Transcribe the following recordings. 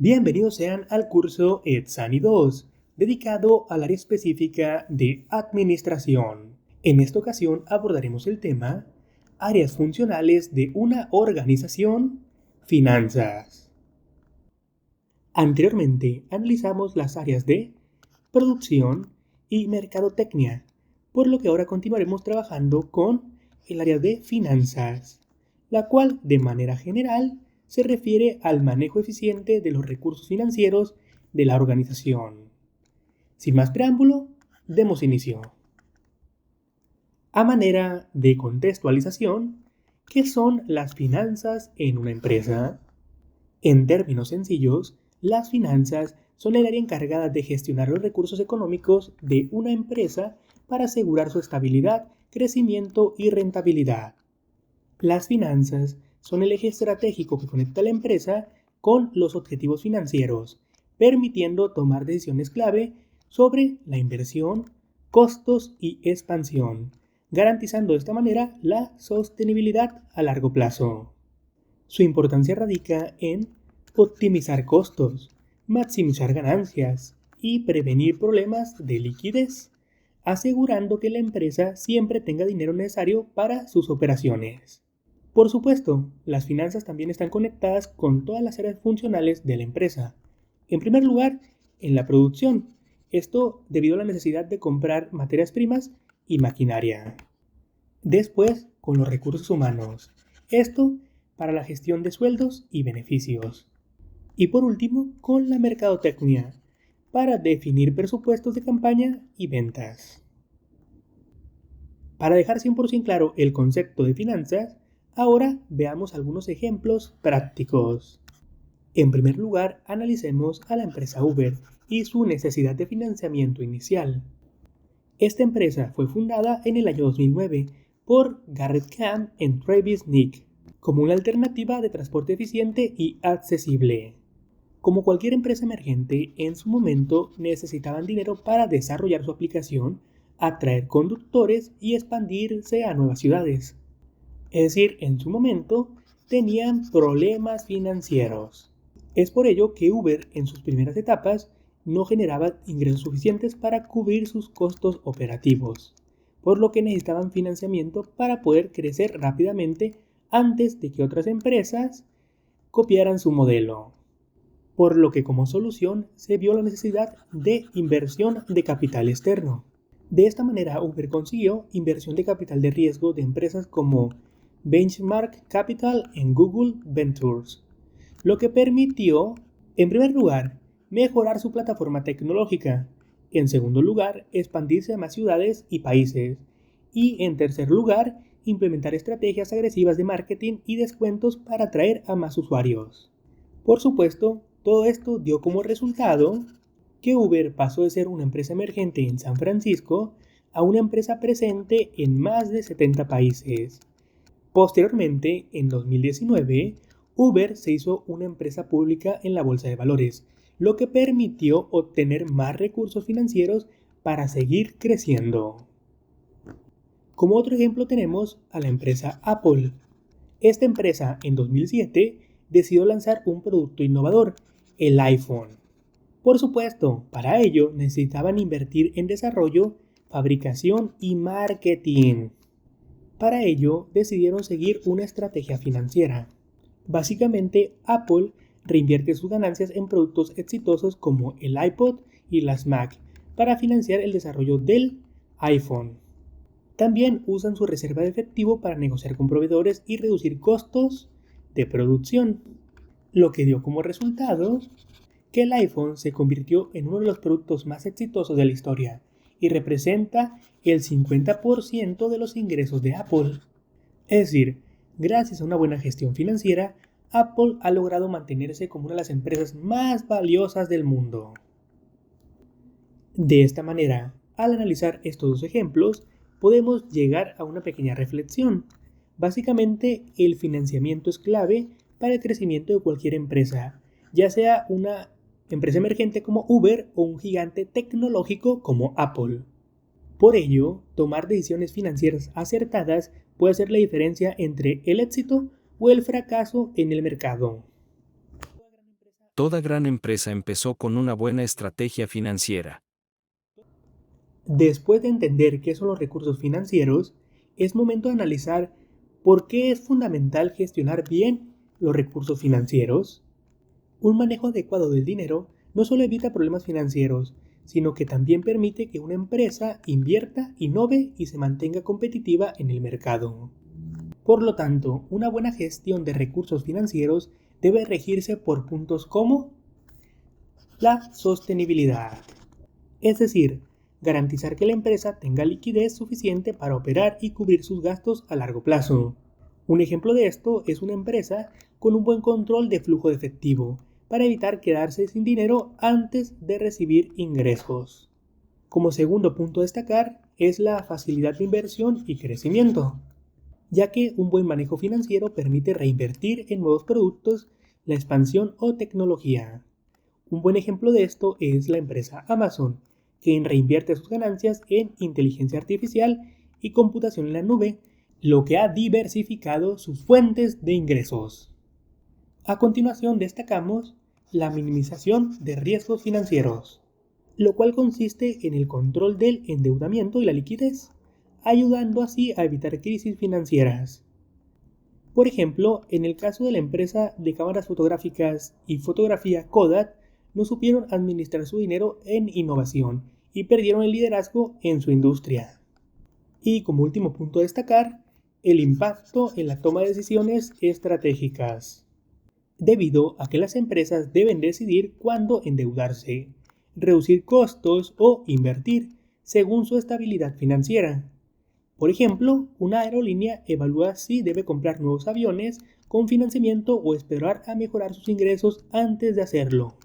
Bienvenidos sean al curso EDSANI 2, dedicado al área específica de administración. En esta ocasión abordaremos el tema áreas funcionales de una organización, finanzas. Anteriormente analizamos las áreas de producción y mercadotecnia, por lo que ahora continuaremos trabajando con el área de finanzas, la cual de manera general se refiere al manejo eficiente de los recursos financieros de la organización. Sin más preámbulo, demos inicio. A manera de contextualización, ¿qué son las finanzas en una empresa? En términos sencillos, las finanzas son el área encargada de gestionar los recursos económicos de una empresa para asegurar su estabilidad, crecimiento y rentabilidad. Las finanzas son el eje estratégico que conecta a la empresa con los objetivos financieros, permitiendo tomar decisiones clave sobre la inversión, costos y expansión, garantizando de esta manera la sostenibilidad a largo plazo. Su importancia radica en optimizar costos, maximizar ganancias y prevenir problemas de liquidez, asegurando que la empresa siempre tenga dinero necesario para sus operaciones. Por supuesto, las finanzas también están conectadas con todas las áreas funcionales de la empresa. En primer lugar, en la producción, esto debido a la necesidad de comprar materias primas y maquinaria. Después, con los recursos humanos, esto para la gestión de sueldos y beneficios. Y por último, con la mercadotecnia, para definir presupuestos de campaña y ventas. Para dejar 100% claro el concepto de finanzas, ahora veamos algunos ejemplos prácticos. En primer lugar, analicemos a la empresa Uber y su necesidad de financiamiento inicial. Esta empresa fue fundada en el año 2009 por Garrett Camp y Travis Nick como una alternativa de transporte eficiente y accesible. Como cualquier empresa emergente, en su momento necesitaban dinero para desarrollar su aplicación, atraer conductores y expandirse a nuevas ciudades. Es decir, en su momento tenían problemas financieros. Es por ello que Uber en sus primeras etapas no generaba ingresos suficientes para cubrir sus costos operativos, por lo que necesitaban financiamiento para poder crecer rápidamente antes de que otras empresas copiaran su modelo. Por lo que como solución se vio la necesidad de inversión de capital externo. De esta manera Uber consiguió inversión de capital de riesgo de empresas como Benchmark Capital en Google Ventures, lo que permitió, en primer lugar, mejorar su plataforma tecnológica, en segundo lugar, expandirse a más ciudades y países, y en tercer lugar, implementar estrategias agresivas de marketing y descuentos para atraer a más usuarios. Por supuesto, todo esto dio como resultado que Uber pasó de ser una empresa emergente en San Francisco a una empresa presente en más de 70 países. Posteriormente, en 2019, Uber se hizo una empresa pública en la bolsa de valores, lo que permitió obtener más recursos financieros para seguir creciendo. Como otro ejemplo tenemos a la empresa Apple. Esta empresa en 2007 decidió lanzar un producto innovador, el iPhone. Por supuesto, para ello necesitaban invertir en desarrollo, fabricación y marketing. Para ello decidieron seguir una estrategia financiera. Básicamente, Apple reinvierte sus ganancias en productos exitosos como el iPod y las Mac para financiar el desarrollo del iPhone. También usan su reserva de efectivo para negociar con proveedores y reducir costos de producción, lo que dio como resultado que el iPhone se convirtió en uno de los productos más exitosos de la historia y representa el 50% de los ingresos de Apple. Es decir, gracias a una buena gestión financiera, Apple ha logrado mantenerse como una de las empresas más valiosas del mundo. De esta manera, al analizar estos dos ejemplos, podemos llegar a una pequeña reflexión. Básicamente, el financiamiento es clave para el crecimiento de cualquier empresa, ya sea una empresa emergente como Uber o un gigante tecnológico como Apple. Por ello, tomar decisiones financieras acertadas puede hacer la diferencia entre el éxito o el fracaso en el mercado. Toda gran empresa empezó con una buena estrategia financiera. Después de entender qué son los recursos financieros, es momento de analizar por qué es fundamental gestionar bien los recursos financieros. Un manejo adecuado del dinero no solo evita problemas financieros, sino que también permite que una empresa invierta, innove y se mantenga competitiva en el mercado. Por lo tanto, una buena gestión de recursos financieros debe regirse por puntos como la sostenibilidad, es decir, garantizar que la empresa tenga liquidez suficiente para operar y cubrir sus gastos a largo plazo. Un ejemplo de esto es una empresa con un buen control de flujo de efectivo, para evitar quedarse sin dinero antes de recibir ingresos. Como segundo punto a destacar es la facilidad de inversión y crecimiento, ya que un buen manejo financiero permite reinvertir en nuevos productos, la expansión o tecnología. Un buen ejemplo de esto es la empresa Amazon, quien reinvierte sus ganancias en inteligencia artificial y computación en la nube, lo que ha diversificado sus fuentes de ingresos. A continuación destacamos la minimización de riesgos financieros, lo cual consiste en el control del endeudamiento y la liquidez, ayudando así a evitar crisis financieras. Por ejemplo, en el caso de la empresa de cámaras fotográficas y fotografía Kodak, no supieron administrar su dinero en innovación y perdieron el liderazgo en su industria. Y como último punto a destacar, el impacto en la toma de decisiones estratégicas, debido a que las empresas deben decidir cuándo endeudarse, reducir costos o invertir según su estabilidad financiera. Por ejemplo, una aerolínea evalúa si debe comprar nuevos aviones con financiamiento o esperar a mejorar sus ingresos antes de hacerlo.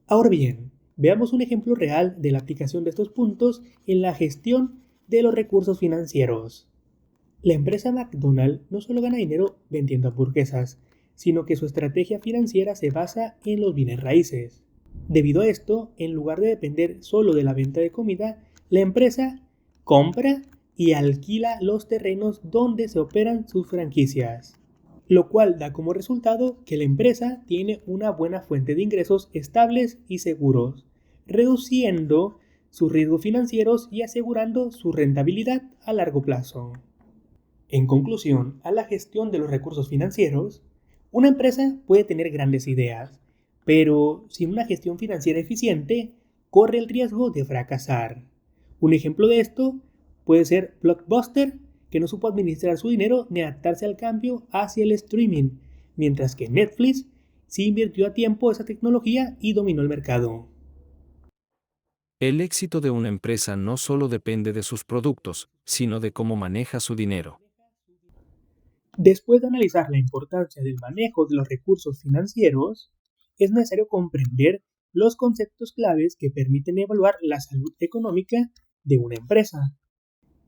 Ahora bien, veamos un ejemplo real de la aplicación de estos puntos en la gestión de los recursos financieros. La empresa McDonald's no solo gana dinero vendiendo hamburguesas, sino que su estrategia financiera se basa en los bienes raíces. Debido a esto, en lugar de depender solo de la venta de comida, la empresa compra y alquila los terrenos donde se operan sus franquicias, lo cual da como resultado que la empresa tiene una buena fuente de ingresos estables y seguros, reduciendo sus riesgos financieros y asegurando su rentabilidad a largo plazo. En conclusión, a la gestión de los recursos financieros, una empresa puede tener grandes ideas, pero sin una gestión financiera eficiente, corre el riesgo de fracasar. Un ejemplo de esto puede ser Blockbuster, que no supo administrar su dinero ni adaptarse al cambio hacia el streaming, mientras que Netflix sí invirtió a tiempo esa tecnología y dominó el mercado. El éxito de una empresa no solo depende de sus productos, sino de cómo maneja su dinero. Después de analizar la importancia del manejo de los recursos financieros, es necesario comprender los conceptos claves que permiten evaluar la salud económica de una empresa.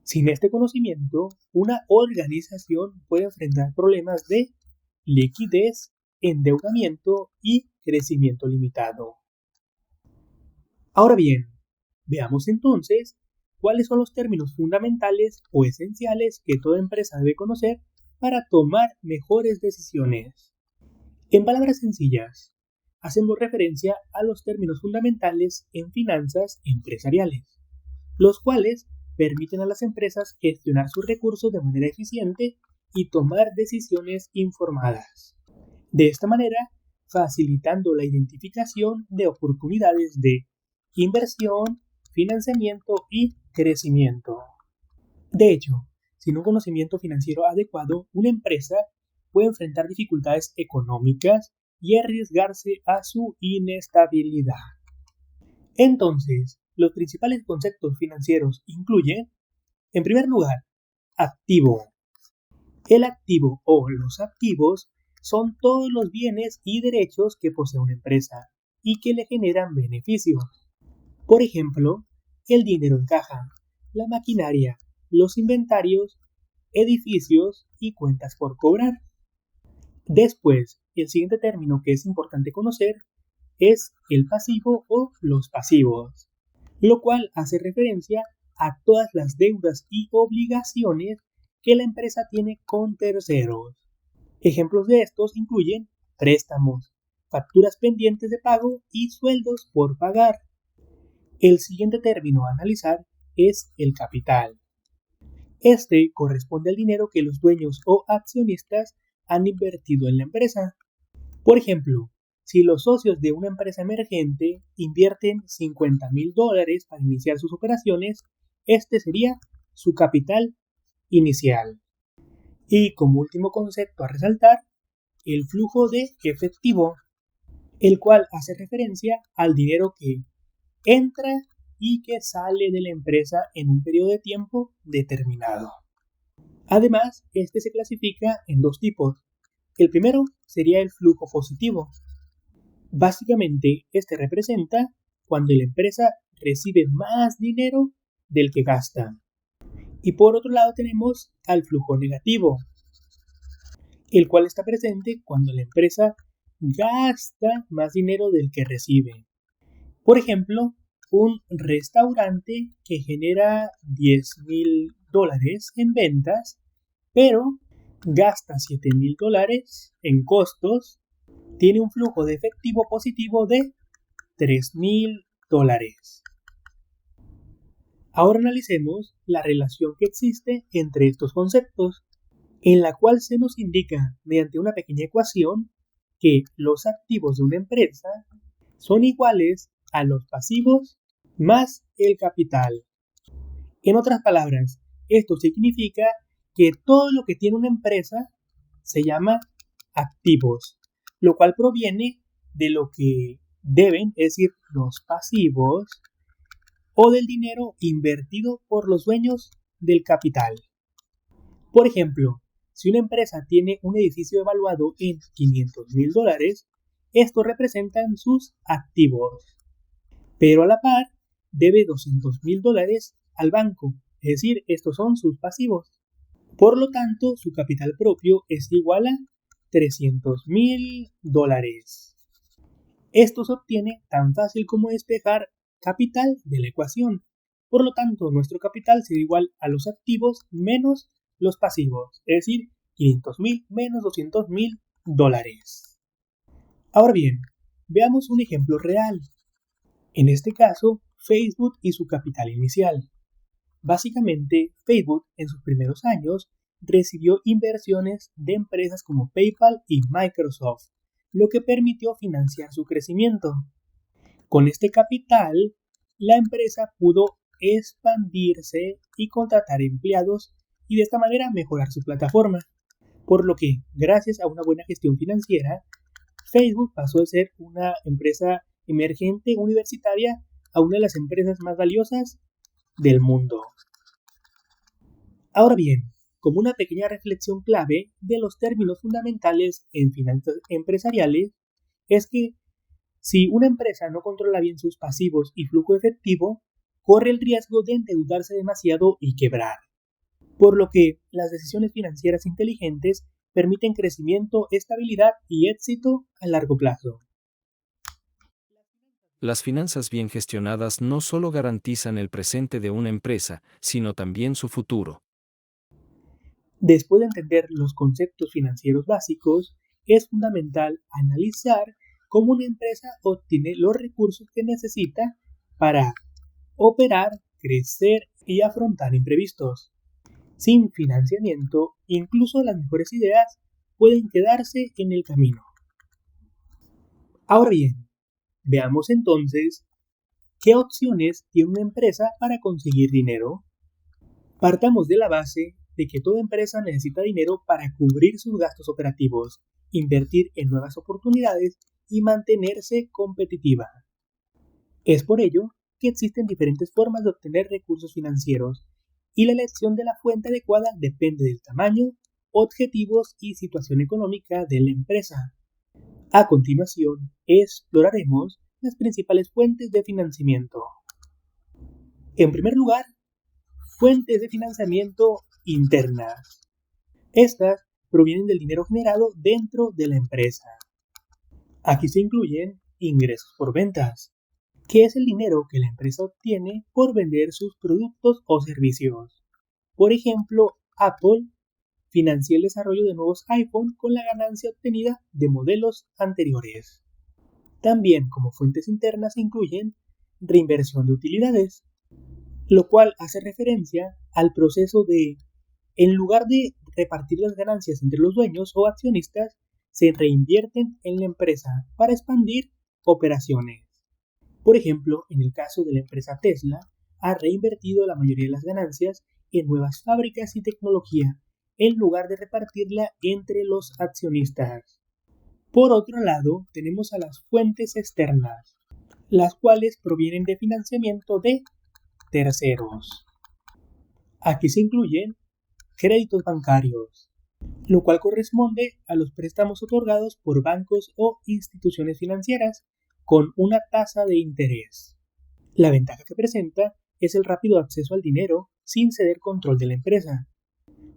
Sin este conocimiento, una organización puede enfrentar problemas de liquidez, endeudamiento y crecimiento limitado. Ahora bien, veamos entonces cuáles son los términos fundamentales o esenciales que toda empresa debe conocer para tomar mejores decisiones. En palabras sencillas, hacemos referencia a los términos fundamentales en finanzas empresariales, los cuales permiten a las empresas gestionar sus recursos de manera eficiente y tomar decisiones informadas. De esta manera, facilitando la identificación de oportunidades de inversión, financiamiento y crecimiento. De hecho, sin un conocimiento financiero adecuado, una empresa puede enfrentar dificultades económicas y arriesgarse a su inestabilidad. Entonces, los principales conceptos financieros incluyen, en primer lugar, activo. El activo o los activos son todos los bienes y derechos que posee una empresa y que le generan beneficios. Por ejemplo, el dinero en caja, la maquinaria, los inventarios, edificios y cuentas por cobrar. Después, el siguiente término que es importante conocer es el pasivo o los pasivos, lo cual hace referencia a todas las deudas y obligaciones que la empresa tiene con terceros. Ejemplos de estos incluyen préstamos, facturas pendientes de pago y sueldos por pagar. El siguiente término a analizar es el capital. Este corresponde al dinero que los dueños o accionistas han invertido en la empresa. Por ejemplo, si los socios de una empresa emergente invierten $50,000 para iniciar sus operaciones, este sería su capital inicial. Y como último concepto a resaltar, el flujo de efectivo, el cual hace referencia al dinero que entra y que sale de la empresa en un periodo de tiempo determinado. Además, este se clasifica en dos tipos. El primero sería el flujo positivo. Básicamente, este representa cuando la empresa recibe más dinero del que gasta. Y por otro lado tenemos al flujo negativo, el cual está presente cuando la empresa gasta más dinero del que recibe. Por ejemplo, un restaurante que genera $10,000 en ventas, pero gasta $7,000 en costos, tiene un flujo de efectivo positivo de $3,000. Ahora analicemos la relación que existe entre estos conceptos, en la cual se nos indica mediante una pequeña ecuación que los activos de una empresa son iguales a los pasivos más el capital. En otras palabras, esto significa que todo lo que tiene una empresa se llama activos, lo cual proviene de lo que deben, es decir, los pasivos, o del dinero invertido por los dueños del capital. Por ejemplo, si una empresa tiene un edificio evaluado en $500,000, estos representan sus activos, pero a la par debe $200,000 al banco, es decir, estos son sus pasivos. Por lo tanto, su capital propio es igual a $300,000. Esto se obtiene tan fácil como despejar capital de la ecuación. Por lo tanto, nuestro capital será igual a los activos menos los pasivos, es decir, $500,000 menos $200,000. Ahora bien, veamos un ejemplo real. En este caso, Facebook y su capital inicial. Básicamente, Facebook en sus primeros años recibió inversiones de empresas como PayPal y Microsoft, lo que permitió financiar su crecimiento. Con este capital, la empresa pudo expandirse y contratar empleados y de esta manera mejorar su plataforma. Por lo que, gracias a una buena gestión financiera, Facebook pasó de ser una empresa emergente universitaria a una de las empresas más valiosas del mundo. Ahora bien, como una pequeña reflexión clave de los términos fundamentales en finanzas empresariales, es que si una empresa no controla bien sus pasivos y flujo efectivo, corre el riesgo de endeudarse demasiado y quebrar. Por lo que las decisiones financieras inteligentes permiten crecimiento, estabilidad y éxito a largo plazo. Las finanzas bien gestionadas no solo garantizan el presente de una empresa, sino también su futuro. Después de entender los conceptos financieros básicos, es fundamental analizar cómo una empresa obtiene los recursos que necesita para operar, crecer y afrontar imprevistos. Sin financiamiento, incluso las mejores ideas pueden quedarse en el camino. Ahora bien, veamos entonces qué opciones tiene una empresa para conseguir dinero. Partamos de la base de que toda empresa necesita dinero para cubrir sus gastos operativos, invertir en nuevas oportunidades y mantenerse competitiva. Es por ello que existen diferentes formas de obtener recursos financieros y la elección de la fuente adecuada depende del tamaño, objetivos y situación económica de la empresa. A continuación, exploraremos las principales fuentes de financiamiento. En primer lugar, fuentes de financiamiento internas. Estas provienen del dinero generado dentro de la empresa. Aquí se incluyen ingresos por ventas, que es el dinero que la empresa obtiene por vender sus productos o servicios. Por ejemplo, Apple financia el desarrollo de nuevos iPhone con la ganancia obtenida de modelos anteriores. También como fuentes internas se incluyen reinversión de utilidades, lo cual hace referencia al proceso de, en lugar de repartir las ganancias entre los dueños o accionistas, se reinvierten en la empresa para expandir operaciones. Por ejemplo, en el caso de la empresa Tesla, ha reinvertido la mayoría de las ganancias en nuevas fábricas y tecnología, en lugar de repartirla entre los accionistas. Por otro lado, tenemos a las fuentes externas, las cuales provienen de financiamiento de terceros. Aquí se incluyen créditos bancarios, lo cual corresponde a los préstamos otorgados por bancos o instituciones financieras con una tasa de interés. La ventaja que presenta es el rápido acceso al dinero sin ceder control de la empresa.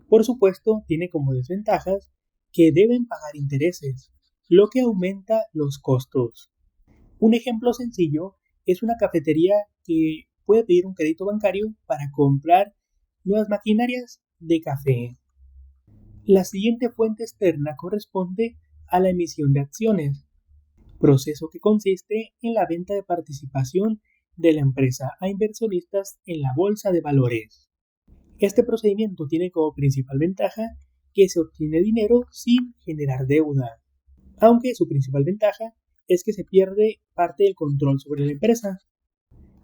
Por supuesto, tiene como desventajas que deben pagar intereses, lo que aumenta los costos. Un ejemplo sencillo es una cafetería que puede pedir un crédito bancario para comprar nuevas maquinarias de café. La siguiente fuente externa corresponde a la emisión de acciones, proceso que consiste en la venta de participación de la empresa a inversionistas en la bolsa de valores. Este procedimiento tiene como principal ventaja que se obtiene dinero sin generar deuda, aunque su principal ventaja es que se pierde parte del control sobre la empresa.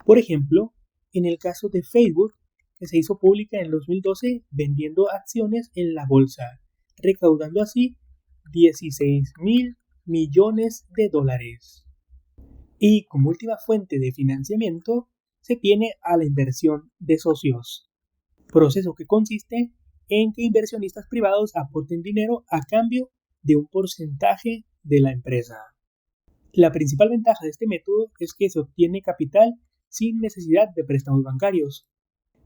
Por ejemplo, en el caso de Facebook, que se hizo pública en el 2012 vendiendo acciones en la bolsa, recaudando así 16.000 millones de dólares. Y como última fuente de financiamiento se tiene a la inversión de socios, proceso que consiste en que inversionistas privados aporten dinero a cambio de un porcentaje de la empresa. La principal ventaja de este método es que se obtiene capital sin necesidad de préstamos bancarios.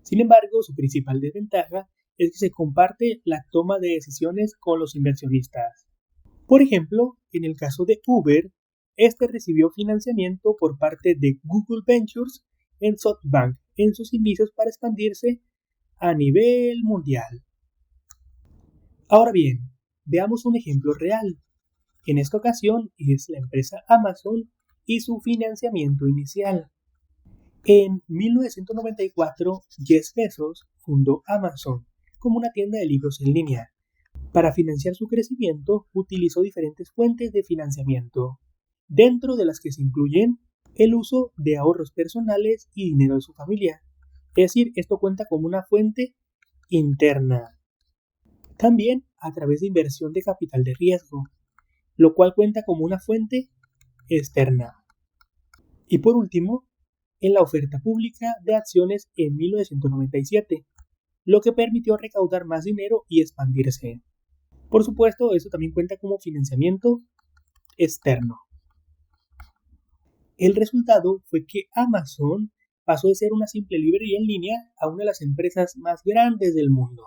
Sin embargo, su principal desventaja es que se comparte la toma de decisiones con los inversionistas. Por ejemplo, en el caso de Uber, este recibió financiamiento por parte de Google Ventures en SoftBank en sus inicios para expandirse a nivel mundial. Ahora bien, veamos un ejemplo real. En esta ocasión es la empresa Amazon y su financiamiento inicial. En 1994, Jeff Bezos fundó Amazon como una tienda de libros en línea. Para financiar su crecimiento, utilizó diferentes fuentes de financiamiento, dentro de las que se incluyen el uso de ahorros personales y dinero de su familia. Es decir, esto cuenta como una fuente interna. También a través de inversión de capital de riesgo, lo cual cuenta como una fuente externa. Y por último, en la oferta pública de acciones en 1997, lo que permitió recaudar más dinero y expandirse. Por supuesto, eso también cuenta como financiamiento externo. El resultado fue que Amazon pasó de ser una simple librería en línea a una de las empresas más grandes del mundo.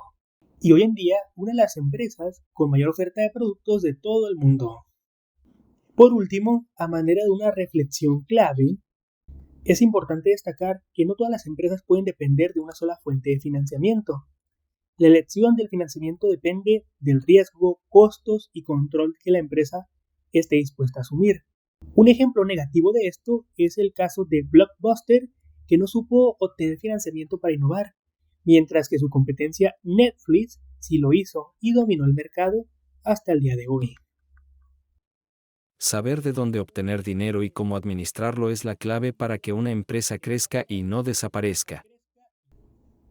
Y hoy en día, una de las empresas con mayor oferta de productos de todo el mundo. Por último, a manera de una reflexión clave, es importante destacar que no todas las empresas pueden depender de una sola fuente de financiamiento. La elección del financiamiento depende del riesgo, costos y control que la empresa esté dispuesta a asumir. Un ejemplo negativo de esto es el caso de Blockbuster, que no supo obtener financiamiento para innovar, mientras que su competencia Netflix sí lo hizo y dominó el mercado hasta el día de hoy. Saber de dónde obtener dinero y cómo administrarlo es la clave para que una empresa crezca y no desaparezca.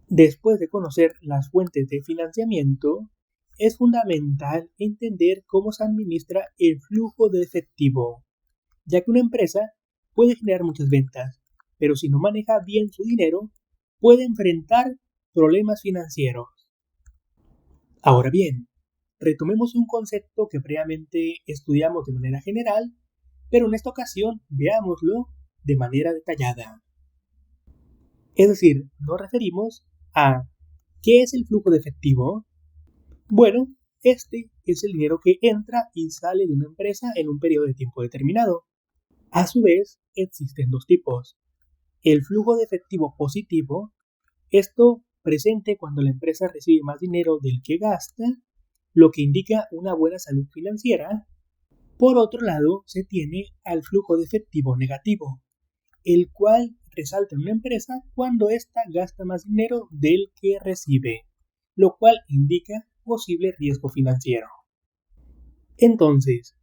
Después de conocer las fuentes de financiamiento, es fundamental entender cómo se administra el flujo de efectivo, ya que una empresa puede generar muchas ventas, pero si no maneja bien su dinero, puede enfrentar problemas financieros. Ahora bien, retomemos un concepto que previamente estudiamos de manera general, pero en esta ocasión veámoslo de manera detallada. Es decir, nos referimos a ¿qué es el flujo de efectivo? Bueno, este es el dinero que entra y sale de una empresa en un periodo de tiempo determinado. A su vez, existen dos tipos. El flujo de efectivo positivo, esto presente cuando la empresa recibe más dinero del que gasta, lo que indica una buena salud financiera. Por otro lado, se tiene al flujo de efectivo negativo, el cual resalta en una empresa cuando ésta gasta más dinero del que recibe, lo cual indica posible riesgo financiero. Entonces,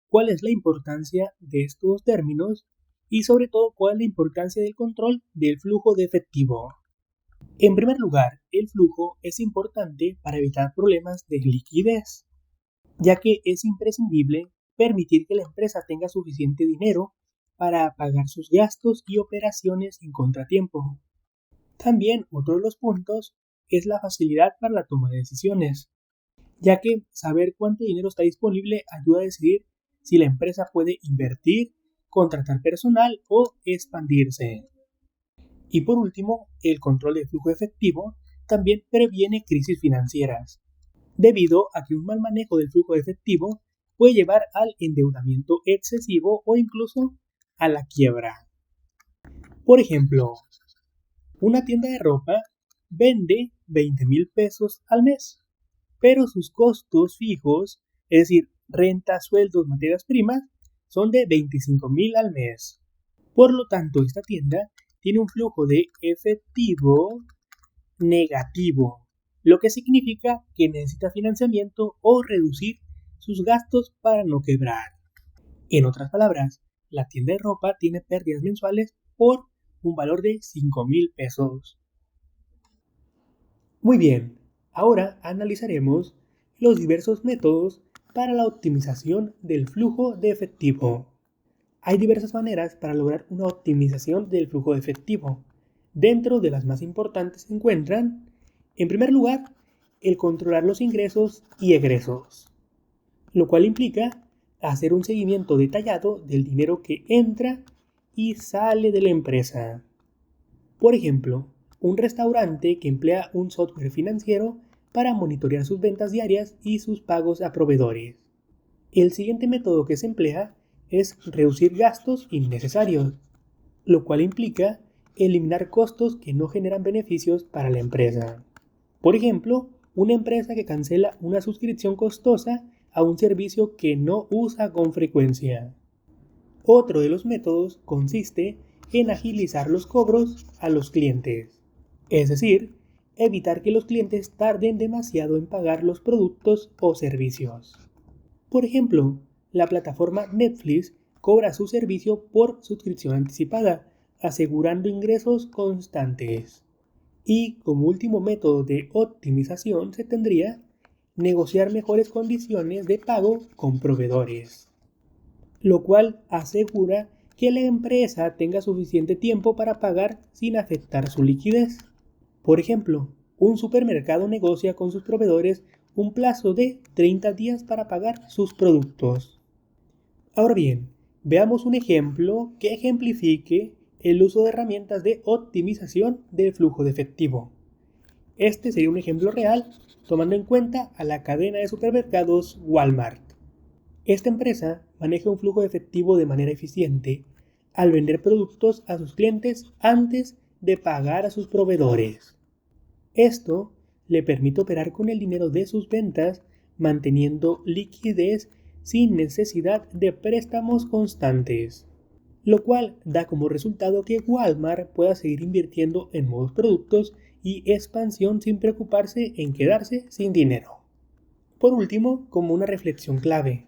¿cuál es la importancia de estos términos y sobre todo cuál es la importancia del control del flujo de efectivo? En primer lugar, el flujo es importante para evitar problemas de liquidez, ya que es imprescindible permitir que la empresa tenga suficiente dinero para pagar sus gastos y operaciones sin contratiempo. También otro de los puntos es la facilidad para la toma de decisiones, ya que saber cuánto dinero está disponible ayuda a decidir si la empresa puede invertir, contratar personal o expandirse. Y por último, el control del flujo efectivo también previene crisis financieras, debido a que un mal manejo del flujo de efectivo puede llevar al endeudamiento excesivo o incluso a la quiebra. Por ejemplo, una tienda de ropa vende 20,000 pesos al mes, pero sus costos fijos, es decir, renta, sueldos, materias primas, son de 25,000 al mes. Por lo tanto, esta tienda tiene un flujo de efectivo negativo, lo que significa que necesita financiamiento o reducir sus gastos para no quebrar. En otras palabras, la tienda de ropa tiene pérdidas mensuales por un valor de 5,000 pesos. Muy bien, ahora analizaremos los diversos métodos para la optimización del flujo de efectivo. Hay diversas maneras para lograr una optimización del flujo de efectivo. Dentro de las más importantes se encuentran, en primer lugar, el controlar los ingresos y egresos, lo cual implica hacer un seguimiento detallado del dinero que entra y sale de la empresa. Por ejemplo, un restaurante que emplea un software financiero para monitorear sus ventas diarias y sus pagos a proveedores. El siguiente método que se emplea es reducir gastos innecesarios, lo cual implica eliminar costos que no generan beneficios para la empresa. Por ejemplo, una empresa que cancela una suscripción costosa a un servicio que no usa con frecuencia. Otro de los métodos consiste en agilizar los cobros a los clientes, es decir, evitar que los clientes tarden demasiado en pagar los productos o servicios. Por ejemplo, la plataforma Netflix cobra su servicio por suscripción anticipada, asegurando ingresos constantes. Y como último método de optimización se tendría negociar mejores condiciones de pago con proveedores, lo cual asegura que la empresa tenga suficiente tiempo para pagar sin afectar su liquidez. Por ejemplo, un supermercado negocia con sus proveedores un plazo de 30 días para pagar sus productos. Ahora bien, veamos un ejemplo que ejemplifique el uso de herramientas de optimización del flujo de efectivo. Este sería un ejemplo real tomando en cuenta a la cadena de supermercados Walmart. Esta empresa maneja un flujo de efectivo de manera eficiente al vender productos a sus clientes antes de pagar a sus proveedores. Esto le permite operar con el dinero de sus ventas manteniendo liquidez sin necesidad de préstamos constantes, lo cual da como resultado que Walmart pueda seguir invirtiendo en nuevos productos y expansión sin preocuparse en quedarse sin dinero. Por último, como una reflexión clave,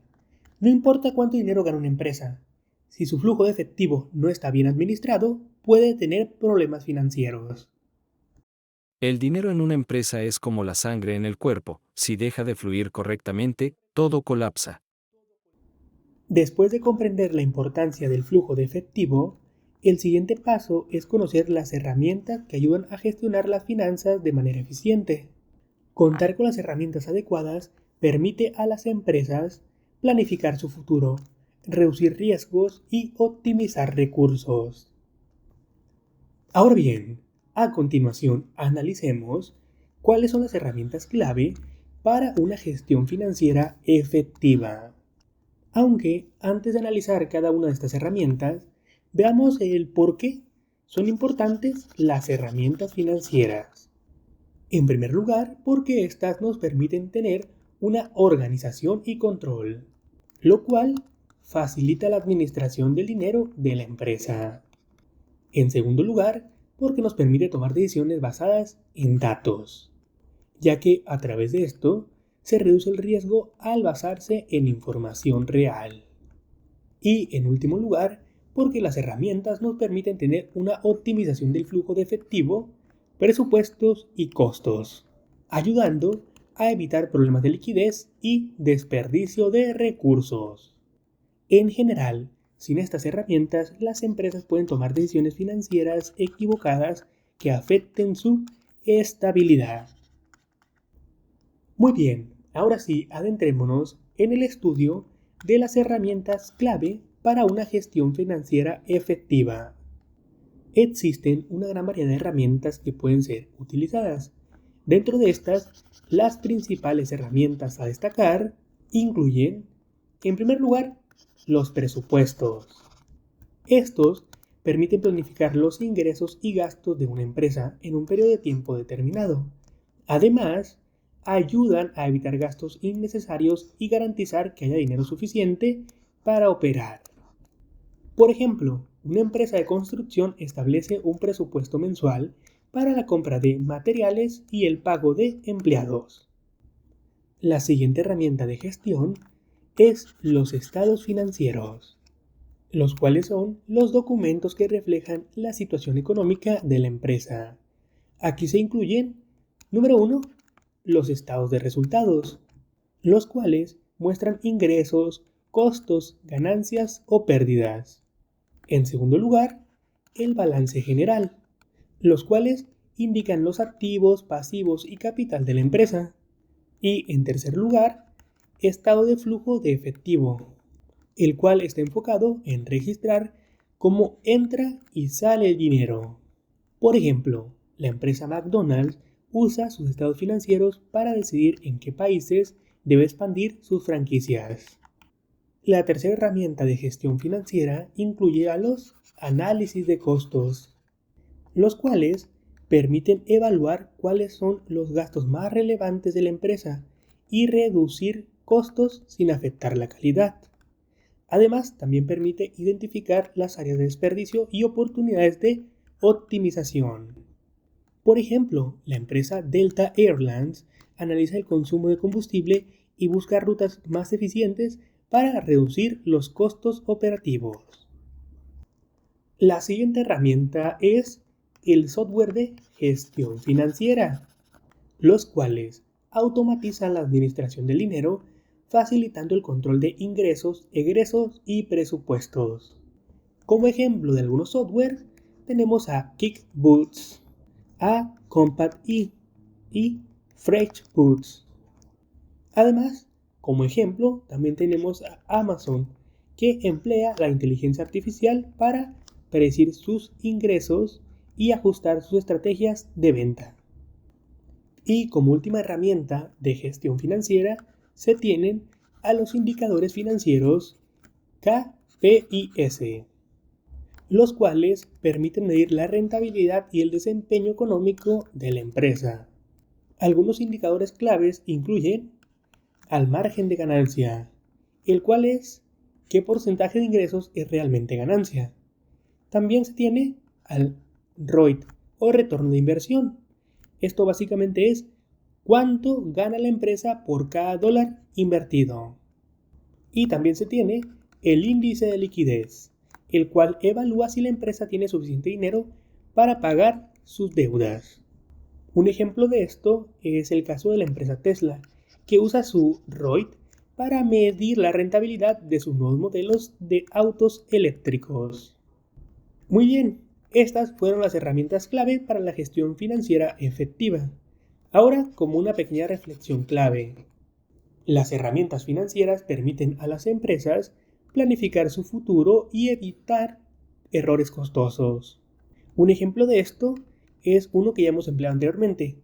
no importa cuánto dinero gana una empresa, si su flujo de efectivo no está bien administrado, puede tener problemas financieros. El dinero en una empresa es como la sangre en el cuerpo, si deja de fluir correctamente, todo colapsa. Después de comprender la importancia del flujo de efectivo, el siguiente paso es conocer las herramientas que ayudan a gestionar las finanzas de manera eficiente. Contar con las herramientas adecuadas permite a las empresas planificar su futuro, reducir riesgos y optimizar recursos. Ahora bien, a continuación analicemos cuáles son las herramientas clave para una gestión financiera efectiva. Aunque antes de analizar cada una de estas herramientas, veamos el por qué son importantes las herramientas financieras. En primer lugar, porque éstas nos permiten tener una organización y control, lo cual facilita la administración del dinero de la empresa. En segundo lugar, porque nos permite tomar decisiones basadas en datos, ya que a través de esto se reduce el riesgo al basarse en información real. Y en último lugar, porque las herramientas nos permiten tener una optimización del flujo de efectivo, presupuestos y costos, ayudando a evitar problemas de liquidez y desperdicio de recursos. En general, sin estas herramientas, las empresas pueden tomar decisiones financieras equivocadas que afecten su estabilidad. Muy bien, ahora sí, adentrémonos en el estudio de las herramientas clave para una gestión financiera efectiva. Existen una gran variedad de herramientas que pueden ser utilizadas. Dentro de estas, las principales herramientas a destacar incluyen, en primer lugar, los presupuestos. Estos permiten planificar los ingresos y gastos de una empresa en un periodo de tiempo determinado. Además, ayudan a evitar gastos innecesarios y garantizar que haya dinero suficiente para operar. Por ejemplo, una empresa de construcción establece un presupuesto mensual para la compra de materiales y el pago de empleados. La siguiente herramienta de gestión es los estados financieros, los cuales son los documentos que reflejan la situación económica de la empresa. Aquí se incluyen, número 1, los estados de resultados, los cuales muestran ingresos, costos, ganancias o pérdidas. En segundo lugar, el balance general, los cuales indican los activos, pasivos y capital de la empresa. Y en tercer lugar, estado de flujo de efectivo, el cual está enfocado en registrar cómo entra y sale el dinero. Por ejemplo, la empresa McDonald's usa sus estados financieros para decidir en qué países debe expandir sus franquicias. La tercera herramienta de gestión financiera incluye a los análisis de costos, los cuales permiten evaluar cuáles son los gastos más relevantes de la empresa y reducir costos sin afectar la calidad. Además, también permite identificar las áreas de desperdicio y oportunidades de optimización. Por ejemplo, la empresa Delta Airlines analiza el consumo de combustible y busca rutas más eficientes para reducir los costos operativos. La siguiente herramienta es el software de gestión financiera, los cuales automatizan la administración del dinero, facilitando el control de ingresos, egresos y presupuestos. Como ejemplo de algunos software, tenemos a QuickBooks, a Compact y FreshBooks. Además, como ejemplo, también tenemos a Amazon, que emplea la inteligencia artificial para predecir sus ingresos y ajustar sus estrategias de venta. Y como última herramienta de gestión financiera, se tienen a los indicadores financieros KPIs, los cuales permiten medir la rentabilidad y el desempeño económico de la empresa. Algunos indicadores claves incluyen al margen de ganancia, el cual es qué porcentaje de ingresos es realmente ganancia. También se tiene al ROIT o retorno de inversión. Esto básicamente es cuánto gana la empresa por cada dólar invertido. Y también se tiene el índice de liquidez, el cual evalúa si la empresa tiene suficiente dinero para pagar sus deudas. Un ejemplo de esto es el caso de la empresa Tesla, que usa su ROIT para medir la rentabilidad de sus nuevos modelos de autos eléctricos. Muy bien, estas fueron las herramientas clave para la gestión financiera efectiva. Ahora, como una pequeña reflexión clave, las herramientas financieras permiten a las empresas planificar su futuro y evitar errores costosos. Un ejemplo de esto es uno que ya hemos empleado anteriormente,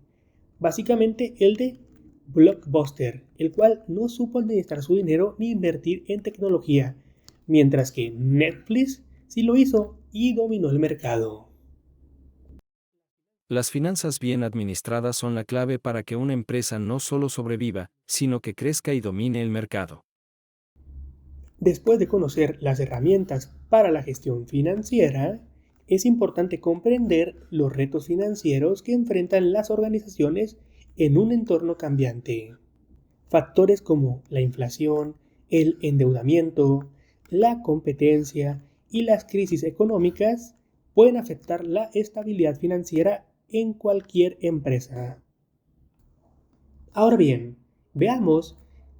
básicamente el de Blockbuster, el cual no supo administrar su dinero ni invertir en tecnología, mientras que Netflix sí lo hizo y dominó el mercado. Las finanzas bien administradas son la clave para que una empresa no solo sobreviva, sino que crezca y domine el mercado. Después de conocer las herramientas para la gestión financiera, es importante comprender los retos financieros que enfrentan las organizaciones en un entorno cambiante. Factores como la inflación, el endeudamiento, la competencia y las crisis económicas pueden afectar la estabilidad financiera en cualquier empresa. Ahora bien, veamos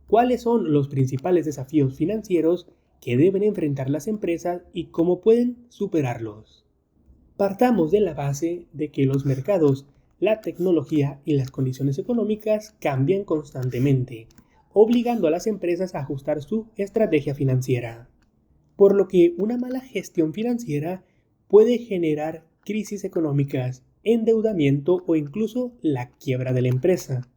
cuáles son los principales desafíos financieros que deben enfrentar las empresas y cómo pueden superarlos. Partamos de la base de que los mercados, la tecnología y las condiciones económicas cambian constantemente, obligando a las empresas a ajustar su estrategia financiera. Por lo que una mala gestión financiera puede generar crisis económicas, endeudamiento o incluso la quiebra de la empresa.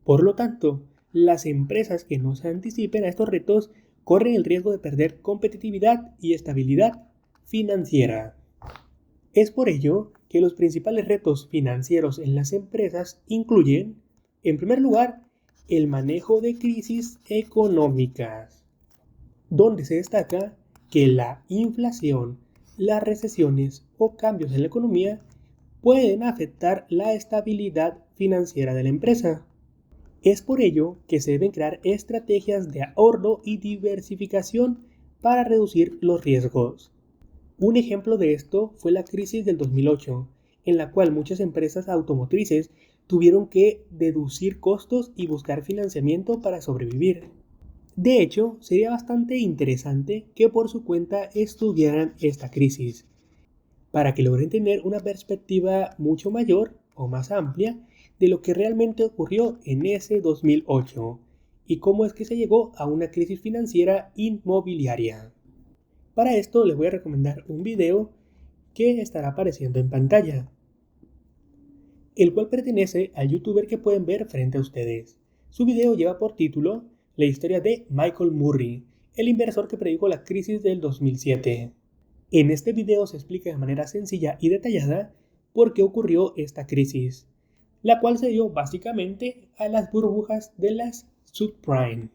Por lo tanto, las empresas que no se anticipen a estos retos corren el riesgo de perder competitividad y estabilidad financiera. Es por ello que los principales retos financieros en las empresas incluyen, en primer lugar, el manejo de crisis económicas, donde se destaca que la inflación, las recesiones o cambios en la economía pueden afectar la estabilidad financiera de la empresa. Es por ello que se deben crear estrategias de ahorro y diversificación para reducir los riesgos. Un ejemplo de esto fue la crisis del 2008, en la cual muchas empresas automotrices tuvieron que deducir costos y buscar financiamiento para sobrevivir. De hecho, sería bastante interesante que por su cuenta estudiaran esta crisis, para que logren tener una perspectiva mucho mayor o más amplia de lo que realmente ocurrió en ese 2008 y cómo es que se llegó a una crisis financiera inmobiliaria. Para esto les voy a recomendar un video que estará apareciendo en pantalla, el cual pertenece al youtuber que pueden ver frente a ustedes. Su video lleva por título La historia de Michael Murray, el inversor que predijo la crisis del 2007. En este video se explica de manera sencilla y detallada por qué ocurrió esta crisis, la cual se dio básicamente a las burbujas de las subprime.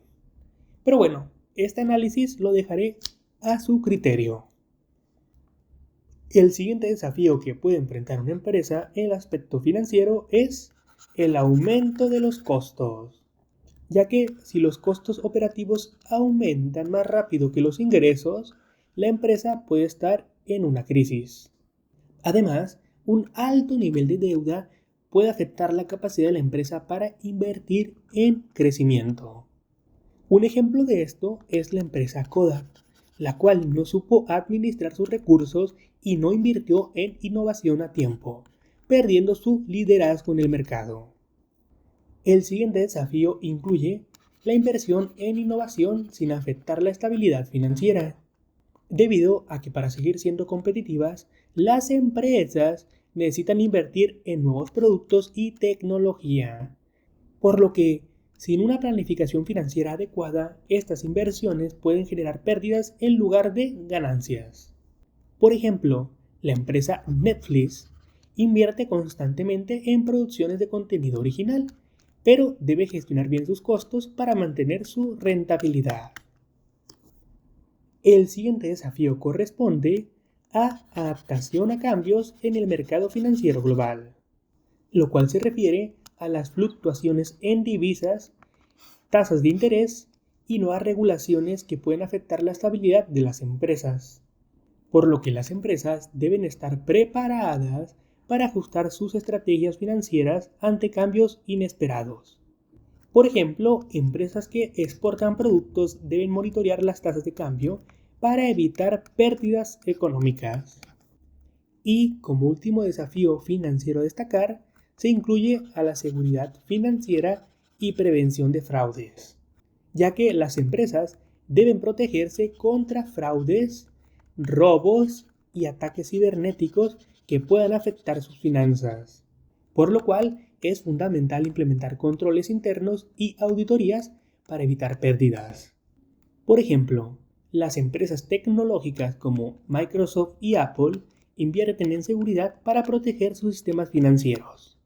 Pero bueno, este análisis lo dejaré a su criterio. El siguiente desafío que puede enfrentar una empresa en el aspecto financiero es el aumento de los costos, ya que si los costos operativos aumentan más rápido que los ingresos, la empresa puede estar en una crisis. Además, un alto nivel de deuda puede afectar la capacidad de la empresa para invertir en crecimiento. Un ejemplo de esto es la empresa Kodak, la cual no supo administrar sus recursos y no invirtió en innovación a tiempo, perdiendo su liderazgo en el mercado. El siguiente desafío incluye la inversión en innovación sin afectar la estabilidad financiera, debido a que para seguir siendo competitivas, las empresas necesitan invertir en nuevos productos y tecnología, por lo que sin una planificación financiera adecuada, estas inversiones pueden generar pérdidas en lugar de ganancias. Por ejemplo, la empresa Netflix invierte constantemente en producciones de contenido original, pero debe gestionar bien sus costos para mantener su rentabilidad. El siguiente desafío corresponde a adaptación a cambios en el mercado financiero global, lo cual se refiere a las fluctuaciones en divisas, tasas de interés y nuevas regulaciones que pueden afectar la estabilidad de las empresas, por lo que las empresas deben estar preparadas para ajustar sus estrategias financieras ante cambios inesperados. Por ejemplo, empresas que exportan productos deben monitorear las tasas de cambio para evitar pérdidas económicas. Y como último desafío financiero a destacar, se incluye a la seguridad financiera y prevención de fraudes, ya que las empresas deben protegerse contra fraudes, robos y ataques cibernéticos que puedan afectar sus finanzas, por lo cual es fundamental implementar controles internos y auditorías para evitar pérdidas. Por ejemplo, las empresas tecnológicas como Microsoft y Apple invierten en seguridad para proteger sus sistemas financieros.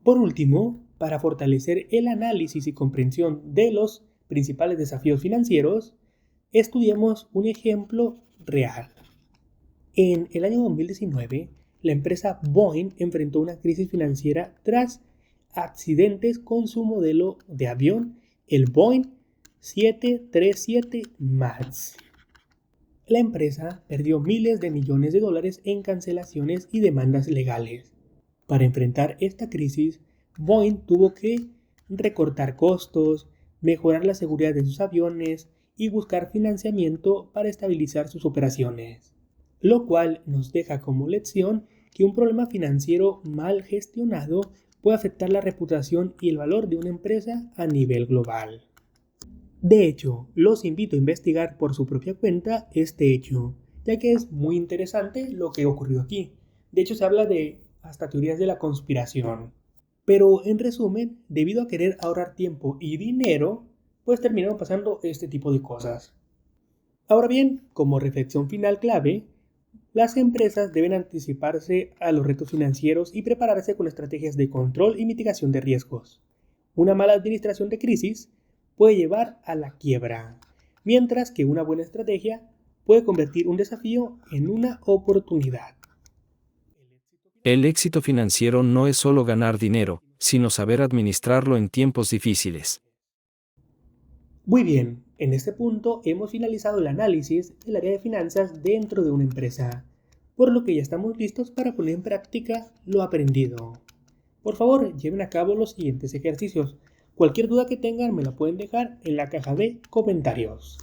Por último, para fortalecer el análisis y comprensión de los principales desafíos financieros, Estudiemos un ejemplo real. En el año 2019, la empresa Boeing enfrentó una crisis financiera tras accidentes con su modelo de avión, el Boeing 737 MAX. La empresa perdió miles de millones de dólares en cancelaciones y demandas legales. Para enfrentar esta crisis, Boeing tuvo que recortar costos, mejorar la seguridad de sus aviones y buscar financiamiento para estabilizar sus operaciones, lo cual nos deja como lección que un problema financiero mal gestionado puede afectar la reputación y el valor de una empresa a nivel global. De hecho, los invito a investigar por su propia cuenta este hecho, ya que es muy interesante lo que ocurrió aquí. De hecho, se habla de hasta teorías de la conspiración. Pero en resumen, debido a querer ahorrar tiempo y dinero, pues terminaron pasando este tipo de cosas. Ahora bien, como reflexión final clave, las empresas deben anticiparse a los retos financieros y prepararse con estrategias de control y mitigación de riesgos. Una mala administración de crisis puede llevar a la quiebra, mientras que una buena estrategia puede convertir un desafío en una oportunidad. El éxito financiero no es solo ganar dinero, sino saber administrarlo en tiempos difíciles. Muy bien, en este punto hemos finalizado el análisis del área de finanzas dentro de una empresa, por lo que ya estamos listos para poner en práctica lo aprendido. Por favor, lleven a cabo los siguientes ejercicios. Cualquier duda que tengan me la pueden dejar en la caja de comentarios.